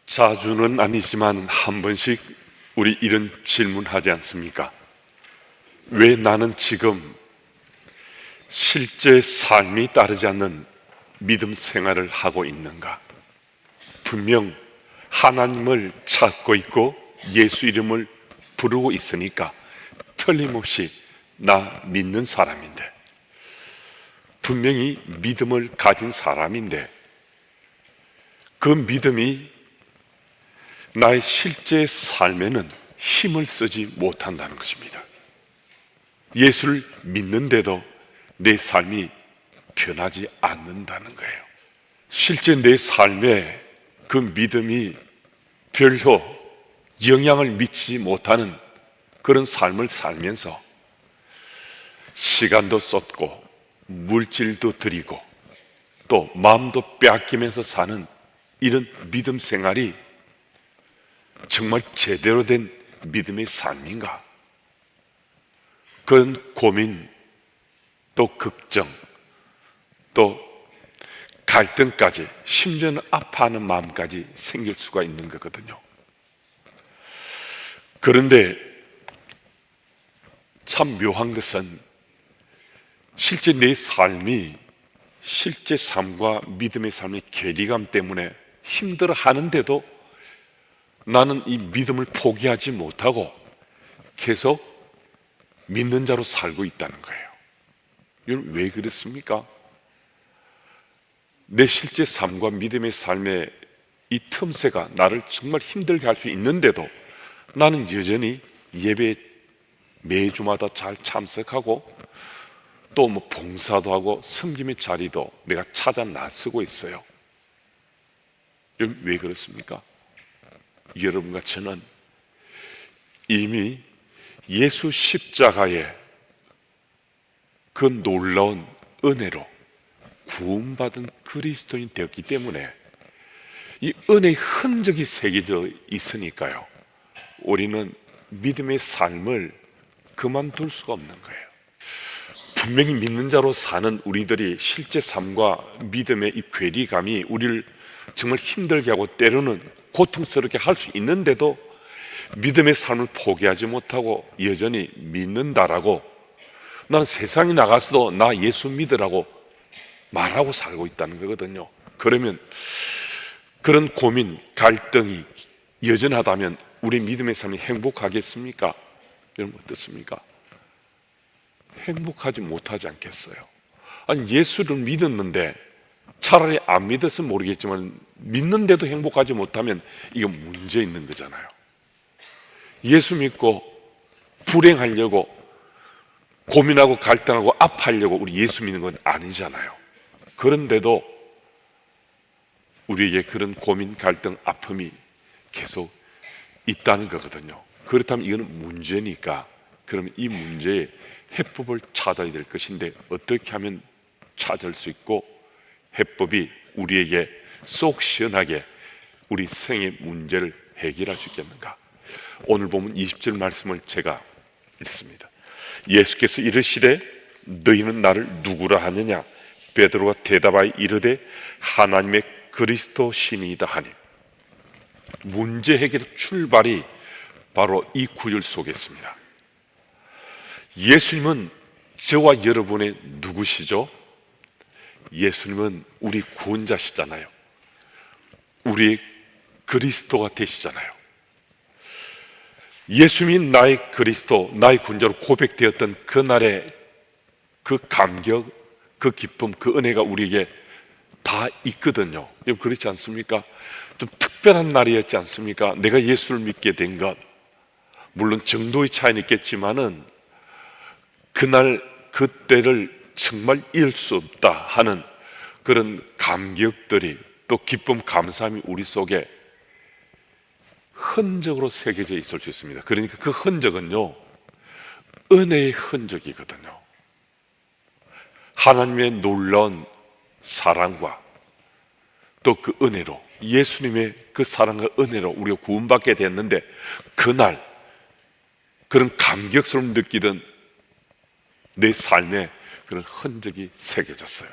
자주는 아니지만 한 번씩 우리 이런 질문하지 않습니까? 왜 나는 지금 실제 삶이 따르지 않는 믿음 생활을 하고 있는가? 분명 하나님을 찾고 있고 예수 이름을 부르고 있으니까 틀림없이 나 믿는 사람인데, 분명히 믿음을 가진 사람인데 그 믿음이 나의 실제 삶에는 힘을 쓰지 못한다는 것입니다. 예수를 믿는데도 내 삶이 변하지 않는다는 거예요. 실제 내 삶에 그 믿음이 별로 영향을 미치지 못하는 그런 삶을 살면서 시간도 쏟고 물질도 들이고 또 마음도 빼앗기면서 사는 이런 믿음 생활이 정말 제대로 된 믿음의 삶인가? 그런 고민, 또 걱정, 또 갈등까지, 심지어는 아파하는 마음까지 생길 수가 있는 거거든요. 그런데 참 묘한 것은 실제 내 삶이 실제 삶과 믿음의 삶의 괴리감 때문에 힘들어 하는데도 나는 이 믿음을 포기하지 못하고 계속 믿는 자로 살고 있다는 거예요. 이건 왜 그렇습니까? 내 실제 삶과 믿음의 삶의 이 틈새가 나를 정말 힘들게 할 수 있는데도 나는 여전히 예배 매주마다 잘 참석하고 또 봉사도 하고 섬김의 자리도 내가 찾아 나서고 있어요. 왜 그렇습니까? 여러분과 저는 이미 예수 십자가의 그 놀라운 은혜로 구원받은 그리스도인이 되었기 때문에 이 은혜의 흔적이 새겨져 있으니까요, 우리는 믿음의 삶을 그만둘 수가 없는 거예요. 분명히 믿는 자로 사는 우리들이 실제 삶과 믿음의 이 괴리감이 우리를 정말 힘들게 하고 때로는 고통스럽게 할 수 있는데도 믿음의 삶을 포기하지 못하고 여전히 믿는다라고, 난 세상에 나가서도 나 예수 믿으라고 말하고 살고 있다는 거거든요. 그러면 그런 고민, 갈등이 여전하다면 우리 믿음의 삶이 행복하겠습니까? 여러분 어떻습니까? 행복하지 못하지 않겠어요? 아니, 예수를 믿었는데 차라리 안 믿었으면 모르겠지만 믿는데도 행복하지 못하면 이거 문제 있는 거잖아요. 예수 믿고 불행하려고 고민하고 갈등하고 아파하려고 우리 예수 믿는 건 아니잖아요. 그런데도 우리에게 그런 고민, 갈등, 아픔이 계속 있다는 거거든요. 그렇다면 이거는 문제니까, 그러면 이 문제의 해법을 찾아야 될 것인데 어떻게 하면 찾을 수 있고 해법이 우리에게 속 시원하게 우리 생의 문제를 해결할 수 있겠는가? 오늘 보면 20절 말씀을 제가 읽습니다. 예수께서 이르시되 너희는 나를 누구라 하느냐? 베드로가 대답하여 이르되 하나님의 그리스도 신이다 하니, 문제 해결의 출발이 바로 이 구절 속에 있습니다. 예수님은 저와 여러분의 누구시죠? 예수님은 우리 구원자시잖아요. 우리의 그리스도가 되시잖아요. 예수님이 나의 그리스도, 나의 구원자로 고백되었던 그날의 그 감격, 그 기쁨, 그 은혜가 우리에게 다 있거든요. 그렇지 않습니까? 좀 특별한 날이었지 않습니까? 내가 예수를 믿게 된 것, 물론 정도의 차이는 있겠지만은 그날 그때를 정말 잊을 수 없다 하는 그런 감격들이, 또 기쁨, 감사함이 우리 속에 흔적으로 새겨져 있을 수 있습니다. 그러니까 그 흔적은요, 은혜의 흔적이거든요. 하나님의 놀라운 사랑과 또 그 은혜로, 예수님의 그 사랑과 은혜로 우리가 구원받게 됐는데, 그날 그런 감격스러움 느끼던 내 삶에 그런 흔적이 새겨졌어요.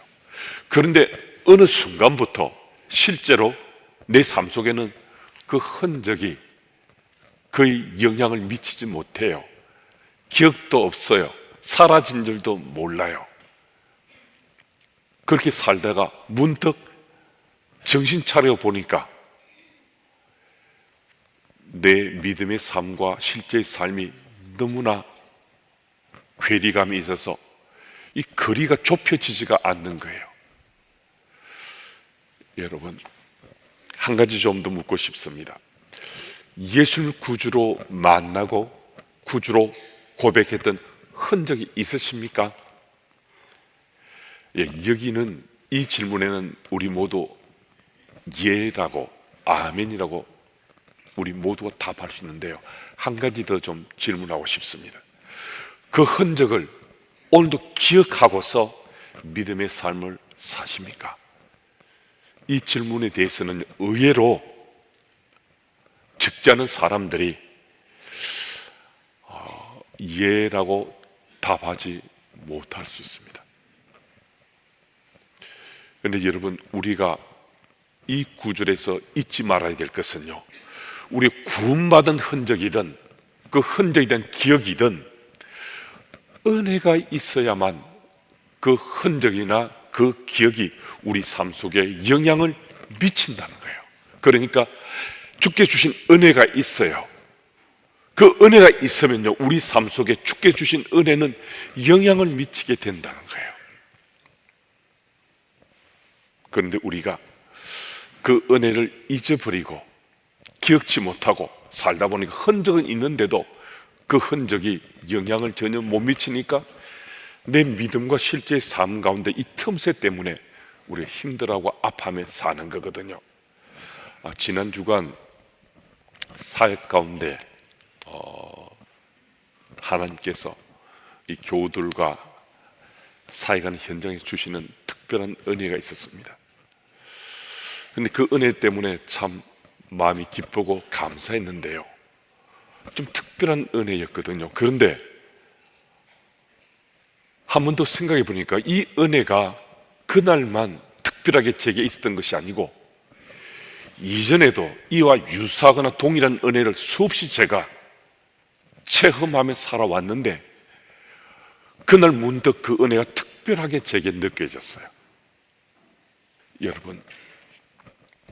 그런데 어느 순간부터 실제로 내 삶 속에는 그 흔적이 거의 영향을 미치지 못해요. 기억도 없어요. 사라진 줄도 몰라요. 그렇게 살다가 문득 정신 차려 보니까 내 믿음의 삶과 실제의 삶이 너무나 괴리감이 있어서 이 거리가 좁혀지지가 않는 거예요. 여러분, 한 가지 좀 더 묻고 싶습니다. 예수를 구주로 만나고 구주로 고백했던 흔적이 있으십니까? 예, 여기는 이 질문에는 우리 모두 예라고 아멘이라고 우리 모두가 답할 수 있는데요, 한 가지 더 좀 질문하고 싶습니다. 그 흔적을 오늘도 기억하고서 믿음의 삶을 사십니까? 이 질문에 대해서는 의외로 적지 않은 사람들이 예라고 답하지 못할 수 있습니다. 그런데 여러분, 우리가 이 구절에서 잊지 말아야 될 것은요, 우리 구원받은 흔적이든 그 흔적에 대한 기억이든 은혜가 있어야만 그 흔적이나 그 기억이 우리 삶 속에 영향을 미친다는 거예요. 그러니까 주께 주신 은혜가 있어요. 그 은혜가 있으면요, 우리 삶 속에 주께 주신 은혜는 영향을 미치게 된다는 거예요. 그런데 우리가 그 은혜를 잊어버리고 기억지 못하고 살다 보니까 흔적은 있는데도 그 흔적이 영향을 전혀 못 미치니까 내 믿음과 실제의 삶 가운데 이 틈새 때문에 우리가 힘들어하고 아파하며 사는 거거든요. 지난 주간 사역 가운데 하나님께서 이 교우들과 사역하는 현장에 주시는 특별한 은혜가 있었습니다. 근데 그 은혜 때문에 참 마음이 기쁘고 감사했는데요, 좀 특별한 은혜였거든요. 그런데 한 번 더 생각해 보니까 이 은혜가 그날만 특별하게 제게 있었던 것이 아니고 이전에도 이와 유사하거나 동일한 은혜를 수없이 제가 체험하며 살아왔는데 그날 문득 그 은혜가 특별하게 제게 느껴졌어요. 여러분,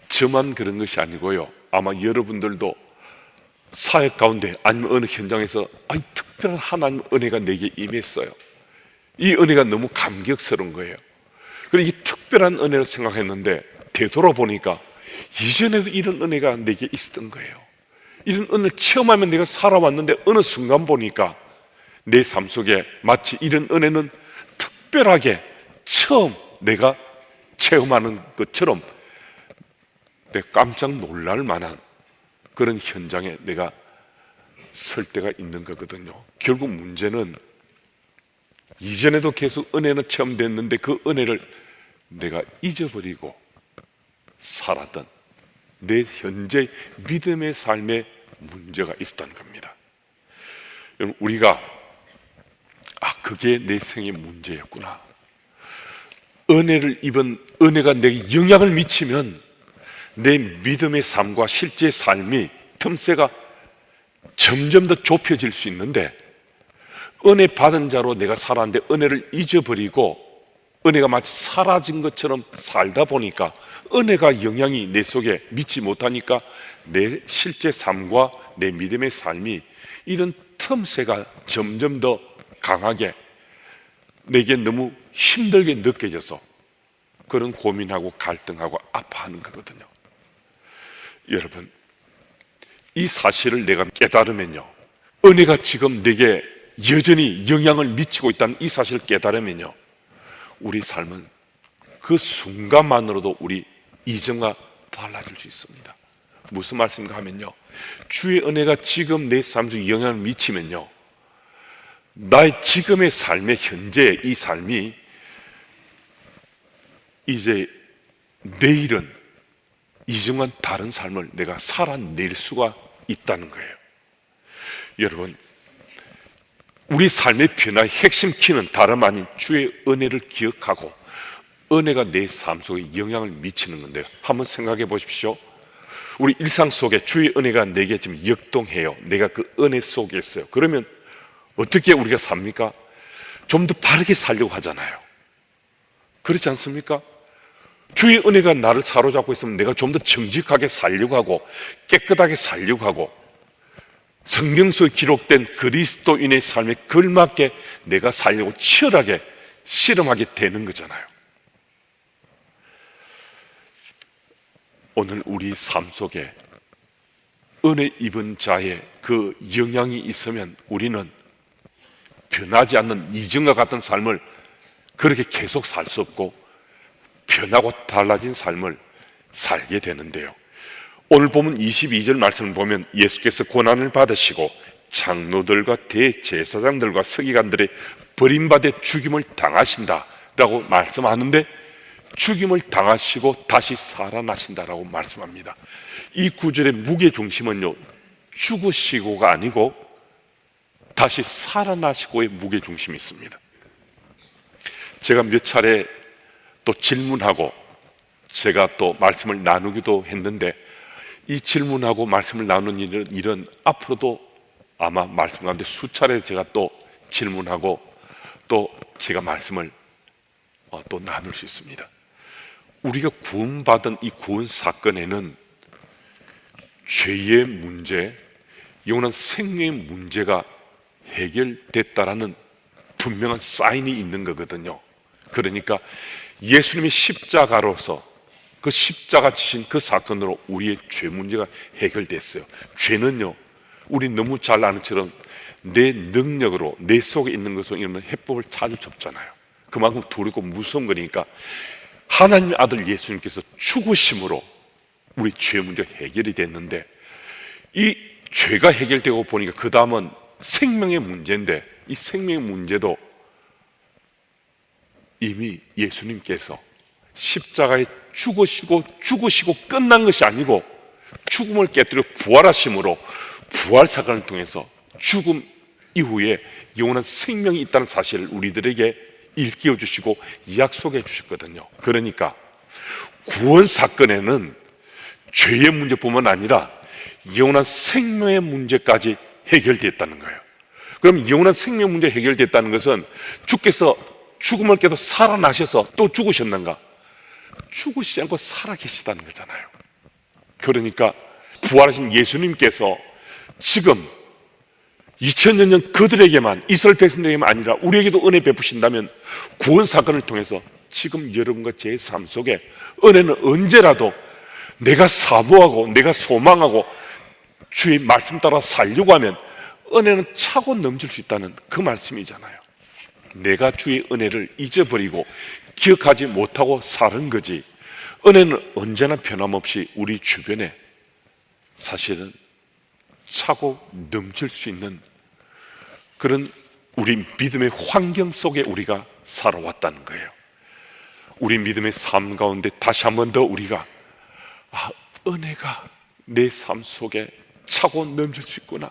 저만 그런 것이 아니고요, 아마 여러분들도 사역 가운데 아니면 어느 현장에서 특별한 하나님 은혜가 내게 임했어요. 이 은혜가 너무 감격스러운 거예요. 그리고 이 특별한 은혜를 생각했는데 되돌아보니까 이전에도 이런 은혜가 내게 있었던 거예요. 이런 은혜를 체험하면 내가 살아왔는데 어느 순간 보니까 내 삶 속에 마치 이런 은혜는 특별하게 처음 내가 체험하는 것처럼 내가 깜짝 놀랄 만한 그런 현장에 내가 설 때가 있는 거거든요. 결국 문제는 이전에도 계속 은혜는 체험됐는데 그 은혜를 내가 잊어버리고 살았던 내 현재 믿음의 삶에 문제가 있었다는 겁니다. 여러분, 우리가 그게 내 생의 문제였구나, 은혜를 입은 은혜가 내게 영향을 미치면 내 믿음의 삶과 실제 삶이 틈새가 점점 더 좁혀질 수 있는데 은혜 받은 자로 내가 살았는데 은혜를 잊어버리고 은혜가 마치 사라진 것처럼 살다 보니까 은혜가 영향이 내 속에 미치 못하니까 내 실제 삶과 내 믿음의 삶이 이런 틈새가 점점 더 강하게 내게 너무 힘들게 느껴져서 그런 고민하고 갈등하고 아파하는 거거든요. 여러분, 이 사실을 내가 깨달으면요, 은혜가 지금 내게 여전히 영향을 미치고 있다는 이 사실을 깨달으면요, 우리 삶은 그 순간만으로도 우리 이전과 달라질 수 있습니다. 무슨 말씀인가 하면요, 주의 은혜가 지금 내 삶 속에 영향을 미치면요, 나의 지금의 삶의 현재 이 삶이 이제 내일은 이전과는 다른 삶을 내가 살아낼 수가 있다는 거예요. 여러분, 우리 삶의 변화의 핵심 키는 다름 아닌 주의 은혜를 기억하고 은혜가 내 삶 속에 영향을 미치는 건데요, 한번 생각해 보십시오. 우리 일상 속에 주의 은혜가 내게 지금 역동해요. 내가 그 은혜 속에 있어요. 그러면 어떻게 우리가 삽니까? 좀 더 바르게 살려고 하잖아요. 그렇지 않습니까? 주의 은혜가 나를 사로잡고 있으면 내가 좀 더 정직하게 살려고 하고 깨끗하게 살려고 하고 성경 속에 기록된 그리스도인의 삶에 걸맞게 내가 살려고 치열하게 실험하게 되는 거잖아요. 오늘 우리 삶 속에 은혜 입은 자의 그 영향이 있으면 우리는 변하지 않는 이전과 같은 삶을 그렇게 계속 살 수 없고 변하고 달라진 삶을 살게 되는데요. 오늘 보면 22절 말씀을 보면 예수께서 고난을 받으시고 장로들과 대제사장들과 서기관들의 버림받아 죽임을 당하신다라고 말씀하는데 죽임을 당하시고 다시 살아나신다라고 말씀합니다. 이 구절의 무게 중심은요, 죽으시고가 아니고 다시 살아나시고의 무게 중심이 있습니다. 제가 몇 차례 또 질문하고 제가 또 말씀을 나누기도 했는데 이 질문하고 말씀을 나누는 일은 앞으로도 아마 말씀 가운데 수차례 제가 또 질문하고 또 제가 말씀을 또 나눌 수 있습니다. 우리가 구원받은 이 구원 사건에는 죄의 문제, 영원한 생명의 문제가 해결됐다라는 분명한 사인이 있는 거거든요. 그러니까 예수님의 십자가로서 그 십자가 지신 그 사건으로 우리의 죄 문제가 해결됐어요. 죄는요, 우리 너무 잘 아는 것처럼 내 능력으로 내 속에 있는 것으로 이런 해법을 찾을 수 없잖아요. 그만큼 두렵고 무서운 거니까 하나님의 아들 예수님께서 죽으심으로 우리 죄 문제가 해결이 됐는데 이 죄가 해결되고 보니까 그 다음은 생명의 문제인데 이 생명의 문제도 이미 예수님께서 십자가에 죽으시고 끝난 것이 아니고 죽음을 깨뜨려 부활하심으로 부활 사건을 통해서 죽음 이후에 영원한 생명이 있다는 사실을 우리들에게 일깨워 주시고 약속해 주셨거든요. 그러니까 구원 사건에는 죄의 문제뿐만 아니라 영원한 생명의 문제까지 해결됐다는 거예요. 그럼 영원한 생명 문제 해결됐다는 것은 주께서 죽음을 깨도 살아나셔서 또 죽으셨는가? 죽으시지 않고 살아계시다는 거잖아요. 그러니까 부활하신 예수님께서 지금 2000년 전 그들에게만, 이스라엘 백성들에게만 아니라 우리에게도 은혜 베푸신다면 구원 사건을 통해서 지금 여러분과 제 삶 속에 은혜는 언제라도 내가 사모하고 내가 소망하고 주의 말씀 따라 살려고 하면 은혜는 차고 넘칠 수 있다는 그 말씀이잖아요. 내가 주의 은혜를 잊어버리고 기억하지 못하고 사는 거지, 은혜는 언제나 변함없이 우리 주변에 사실은 차고 넘칠 수 있는 그런 우리 믿음의 환경 속에 우리가 살아왔다는 거예요. 우리 믿음의 삶 가운데 다시 한 번 더 우리가 은혜가 내 삶 속에 차고 넘칠 수 있구나,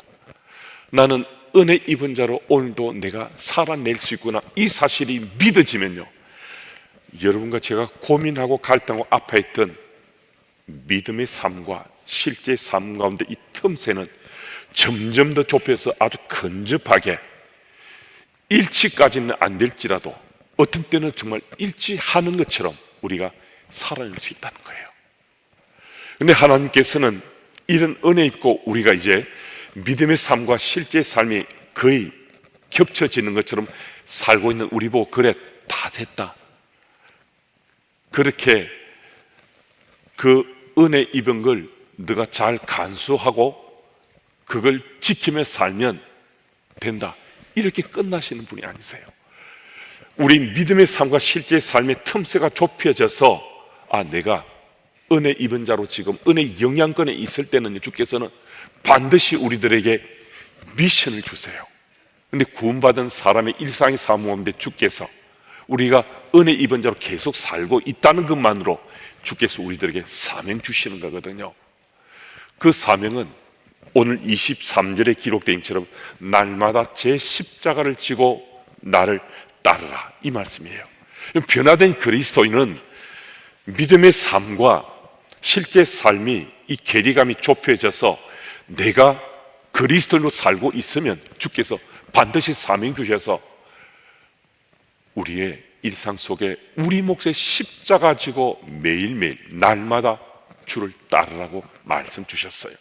나는 은혜 입은 자로 오늘도 내가 살아낼 수 있구나, 이 사실이 믿어지면요, 여러분과 제가 고민하고 갈등하고 아파했던 믿음의 삶과 실제 삶 가운데 이 틈새는 점점 더 좁혀서 아주 근접하게, 일치까지는 안 될지라도 어떤 때는 정말 일치하는 것처럼 우리가 살아낼 수 있다는 거예요. 그런데 하나님께서는 이런 은혜 있고 우리가 이제 믿음의 삶과 실제 삶이 거의 겹쳐지는 것처럼 살고 있는 우리 보고 그래, 다 됐다, 그렇게 그 은혜 입은 걸 너가 잘 간수하고 그걸 지키며 살면 된다, 이렇게 끝나시는 분이 아니세요. 우리 믿음의 삶과 실제 삶의 틈새가 좁혀져서 내가 은혜 입은 자로 지금 은혜 영향권에 있을 때는 주께서는 반드시 우리들에게 미션을 주세요. 그런데 구원받은 사람의 일상의 삶 가운데 주께서 우리가 은혜 입은 자로 계속 살고 있다는 것만으로 주께서 우리들에게 사명 주시는 거거든요. 그 사명은 오늘 23절에 기록된 것처럼 날마다 제 십자가를 지고 나를 따르라, 이 말씀이에요. 변화된 그리스도인은 믿음의 삶과 실제 삶이 이 괴리감이 좁혀져서 내가 그리스도로 살고 있으면 주께서 반드시 사명 주셔서 우리의 일상 속에 우리 몫의 십자가 지고 매일매일 날마다 주를 따르라고 말씀 주셨어요.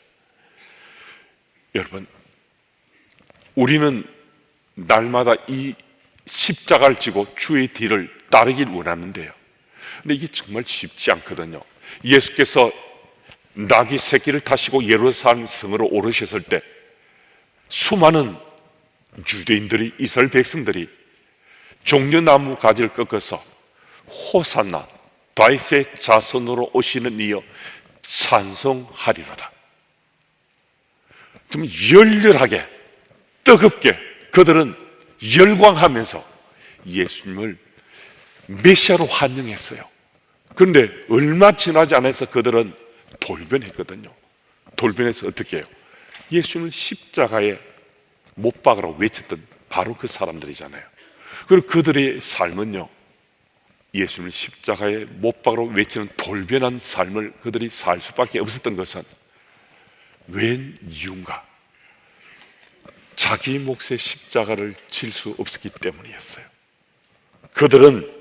여러분, 우리는 날마다 이 십자가를 지고 주의 뒤를 따르길 원하는데요, 근데 이게 정말 쉽지 않거든요. 예수께서 나귀 새끼를 타시고 예루살렘 성으로 오르셨을 때 수많은 유대인들이, 이스라엘 백성들이 종려나무 가지를 꺾어서 호산나 다윗의 자손으로 오시는 이여 찬송하리로다. 좀 열렬하게 뜨겁게 그들은 열광하면서 예수님을 메시아로 환영했어요. 그런데 얼마 지나지 않아서 그들은 돌변했거든요. 돌변해서 어떻게 해요? 예수님을 십자가에 못 박으라고 외쳤던 바로 그 사람들이잖아요. 그리고 그들의 삶은요, 예수님을 십자가에 못 박으라고 외치는 돌변한 삶을 그들이 살 수밖에 없었던 것은 웬 이유인가? 자기 몫의 십자가를 질 수 없었기 때문이었어요. 그들은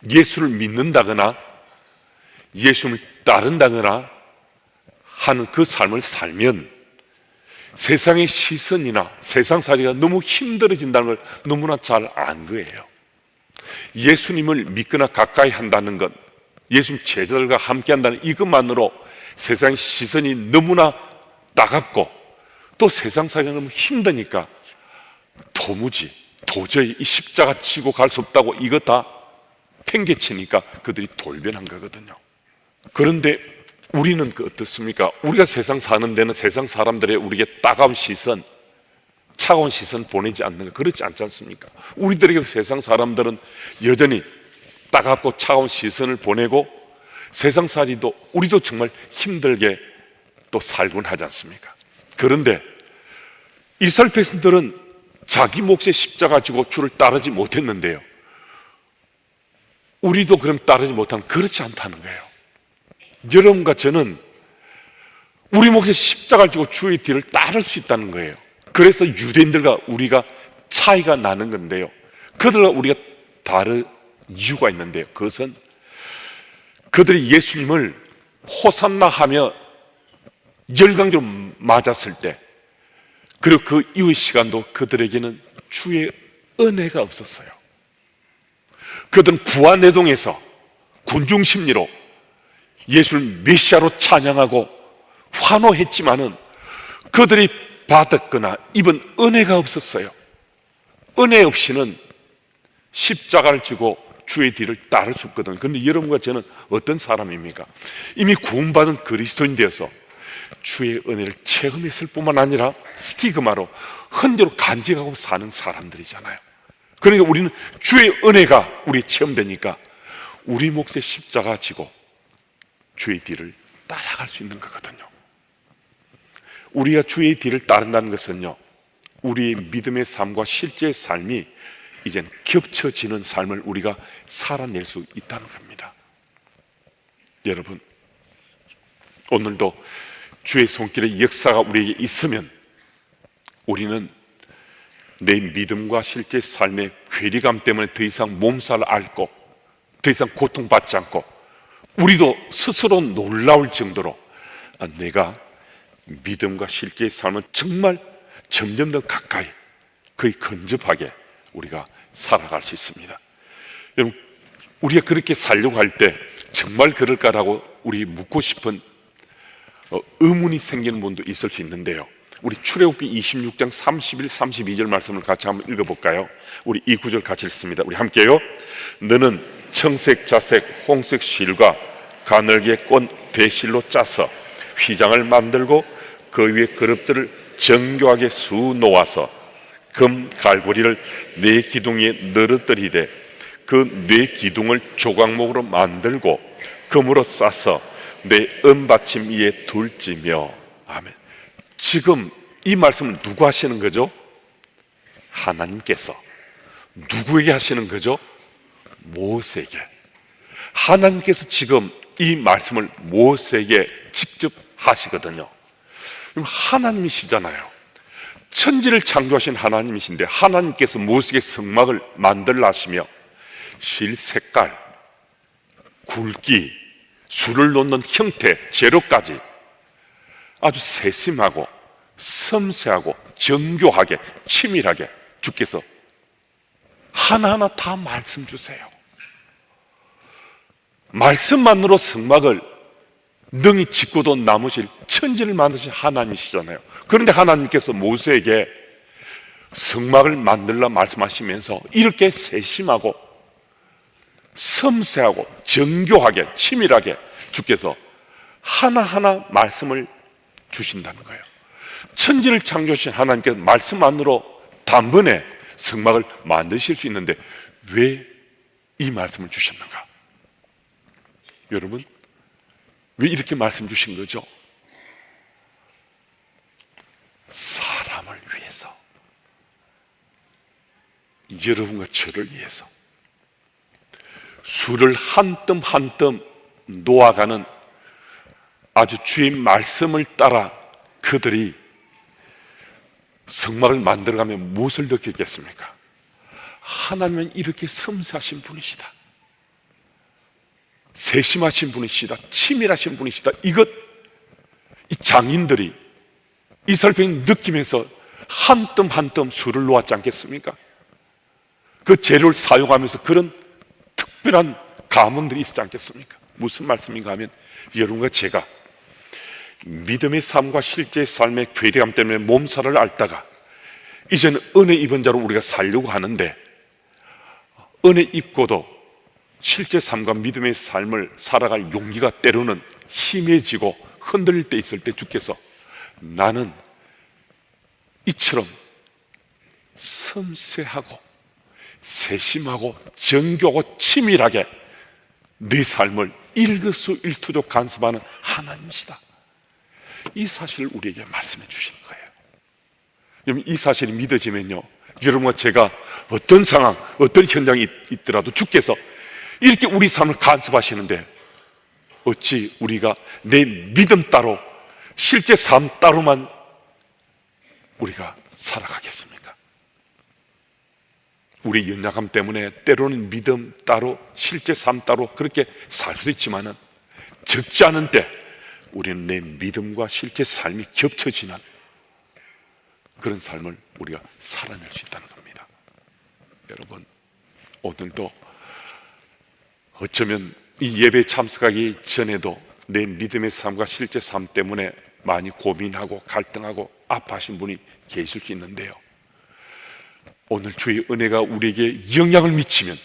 예수를 믿는다거나 예수를 따른다거나 하는 그 삶을 살면 세상의 시선이나 세상살이가 너무 힘들어진다는 걸 너무나 잘 안 거예요. 예수님을 믿거나 가까이 한다는 것, 예수님 제자들과 함께 한다는 이것만으로 세상의 시선이 너무나 따갑고 또 세상살이가 너무 힘드니까 도저히 이 십자가 치고 갈 수 없다고 이거 다 팽개치니까 그들이 돌변한 거거든요. 그런데 우리는 어떻습니까? 우리가 세상 사는 데는 세상 사람들의 우리에게 따가운 시선, 차가운 시선 보내지 않는 거, 그렇지 않지 않습니까? 우리들에게 세상 사람들은 여전히 따갑고 차가운 시선을 보내고 세상살이도 우리도 정말 힘들게 또 살곤 하지 않습니까? 그런데 이스라엘 백성들은 자기 몫의 십자가 지고 주를 따르지 못했는데요, 우리도 그럼 따르지 못하면 그렇지 않다는 거예요. 여러분과 저는 우리 몫의 십자가를 지고 주의 뒤를 따를 수 있다는 거예요. 그래서 유대인들과 우리가 차이가 나는 건데요, 그들과 우리가 다른 이유가 있는데요, 그것은 그들이 예수님을 호산나 하며 열광적으로 맞았을 때, 그리고 그 이후의 시간도 그들에게는 주의 은혜가 없었어요. 그들은 부하내동에서 군중심리로 예수를 메시아로 찬양하고 환호했지만은 그들이 받았거나 입은 은혜가 없었어요. 은혜 없이는 십자가를 지고 주의 뒤를 따를 수 없거든요. 그런데 여러분과 저는 어떤 사람입니까? 이미 구원받은 그리스도인 되어서 주의 은혜를 체험했을 뿐만 아니라 스티그마로 흔적으로 간직하고 사는 사람들이잖아요. 그러니까 우리는 주의 은혜가 우리 체험되니까 우리 몫의 십자가 지고 주의 뒤를 따라갈 수 있는 거거든요. 우리가 주의 뒤를 따른다는 것은요, 우리의 믿음의 삶과 실제의 삶이 이젠 겹쳐지는 삶을 우리가 살아낼 수 있다는 겁니다. 여러분, 오늘도 주의 손길의 역사가 우리에게 있으면 우리는 내 믿음과 실제 삶의 괴리감 때문에 더 이상 몸살을 앓고 더 이상 고통받지 않고 우리도 스스로 놀라울 정도로 내가 믿음과 실제의 삶은 정말 점점 더 가까이, 거의 근접하게 우리가 살아갈 수 있습니다. 여러분, 우리가 그렇게 살려고 할 때 정말 그럴까라고 우리 묻고 싶은 의문이 생기는 분도 있을 수 있는데요, 우리 출애굽기 26장 31, 32절 말씀을 같이 한번 읽어볼까요? 우리 이 구절 같이 읽습니다. 우리 함께요. 너는 청색, 자색, 홍색 실과 가늘게 꼰 대실로 짜서 휘장을 만들고 그 위에 그릇들을 정교하게 수놓아서 금 갈고리를 네 기둥에 늘어뜨리되 그 네 기둥을 조각목으로 만들고 금으로 싸서 내 은받침 위에 둘지며. 아멘. 지금 이 말씀을 누구 하시는 거죠? 하나님께서. 누구에게 하시는 거죠? 모세에게. 하나님께서 지금 이 말씀을 모세에게 직접 하시거든요. 그럼 하나님이시잖아요. 천지를 창조하신 하나님이신데 하나님께서 모세에게 성막을 만들라 하시며 실 색깔, 굵기, 수를 놓는 형태, 재료까지 아주 세심하고 섬세하고 정교하게 치밀하게 주께서 하나하나 다 말씀 주세요. 말씀만으로 성막을 능히 짓고도 남으실 천지를 만드신 하나님이시잖아요. 그런데 하나님께서 모세에게 성막을 만들라 말씀하시면서 이렇게 세심하고 섬세하고 정교하게 치밀하게 주께서 하나하나 말씀을 주신다는 거예요. 천지를 창조하신 하나님께서 말씀만으로 단번에 성막을 만드실 수 있는데 왜 이 말씀을 주셨는가? 여러분, 왜 이렇게 말씀 주신 거죠? 사람을 위해서, 여러분과 저를 위해서 수를 한 뼘 한 뼘 놓아가는 아주 주의 말씀을 따라 그들이 성막을 만들어가면 무엇을 느꼈겠습니까? 하나님은 이렇게 섬세하신 분이시다, 세심하신 분이시다, 치밀하신 분이시다. 이 장인들이 이스라엘 백성이 느끼면서 한 뼘 한 뼘 수를 놓았지 않겠습니까? 그 재료를 사용하면서 그런 특별한 감흥들이 있지 않겠습니까? 무슨 말씀인가 하면 여러분과 제가 믿음의 삶과 실제 삶의 괴리감 때문에 몸살을 앓다가 이제는 은혜 입은 자로 우리가 살려고 하는데 은혜 입고도 실제 삶과 믿음의 삶을 살아갈 용기가 때로는 희미해지고 흔들릴 때 있을 때 주께서 나는 이처럼 섬세하고 세심하고 정교하고 치밀하게 네 삶을 일거수일투족 간섭하는 하나님이시다, 이 사실을 우리에게 말씀해 주시는 거예요. 여러분, 이 사실이 믿어지면요, 여러분과 제가 어떤 상황, 어떤 현장이 있더라도 주께서 이렇게 우리 삶을 간섭하시는데 어찌 우리가 내 믿음 따로 실제 삶 따로만 우리가 살아가겠습니까? 우리 연약함 때문에 때로는 믿음 따로 실제 삶 따로 그렇게 살 수도 있지만은 적지 않은 때 우리는 내 믿음과 실제 삶이 겹쳐지는 그런 삶을 우리가 살아낼 수 있다는 겁니다. 여러분, 오늘도 어쩌면 이 예배에 참석하기 전에도 내 믿음의 삶과 실제 삶 때문에 많이 고민하고 갈등하고 아파하신 분이 계실 수 있는데요, 오늘 주의 은혜가 우리에게 영향을 미치면,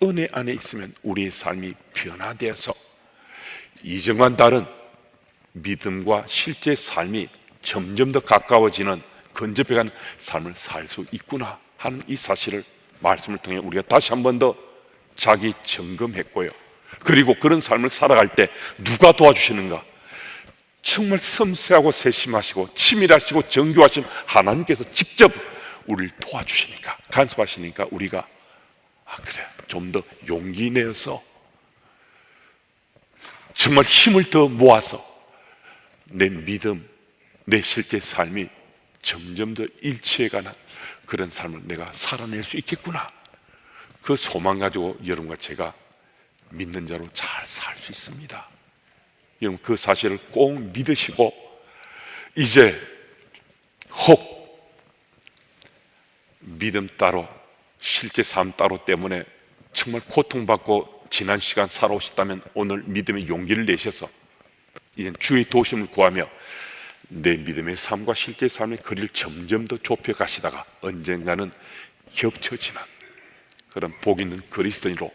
은혜 안에 있으면 우리의 삶이 변화되어서 이전과 다른 믿음과 실제 삶이 점점 더 가까워지는 근접해가는 삶을 살 수 있구나 하는 이 사실을 말씀을 통해 우리가 다시 한 번 더 자기 점검했고요, 그리고 그런 삶을 살아갈 때 누가 도와주시는가? 정말 섬세하고 세심하시고 치밀하시고 정교하신 하나님께서 직접 우리를 도와주시니까, 간섭하시니까 우리가 그래, 좀 더 용기 내어서 정말 힘을 더 모아서 내 믿음, 내 실제 삶이 점점 더 일치해가는 그런 삶을 내가 살아낼 수 있겠구나, 그 소망 가지고 여러분과 제가 믿는 자로 잘 살 수 있습니다. 여러분, 그 사실을 꼭 믿으시고 이제 혹 믿음 따로 실제 삶 따로 때문에 정말 고통받고 지난 시간 살아오셨다면 오늘 믿음의 용기를 내셔서 이제 주의 도심을 구하며 내 믿음의 삶과 실제 삶의 거리를 점점 더 좁혀 가시다가 언젠가는 겹쳐지는 그런 복 있는 그리스도인으로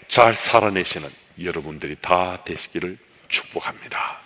잘 살아내시는 여러분들이 다 되시기를 축복합니다.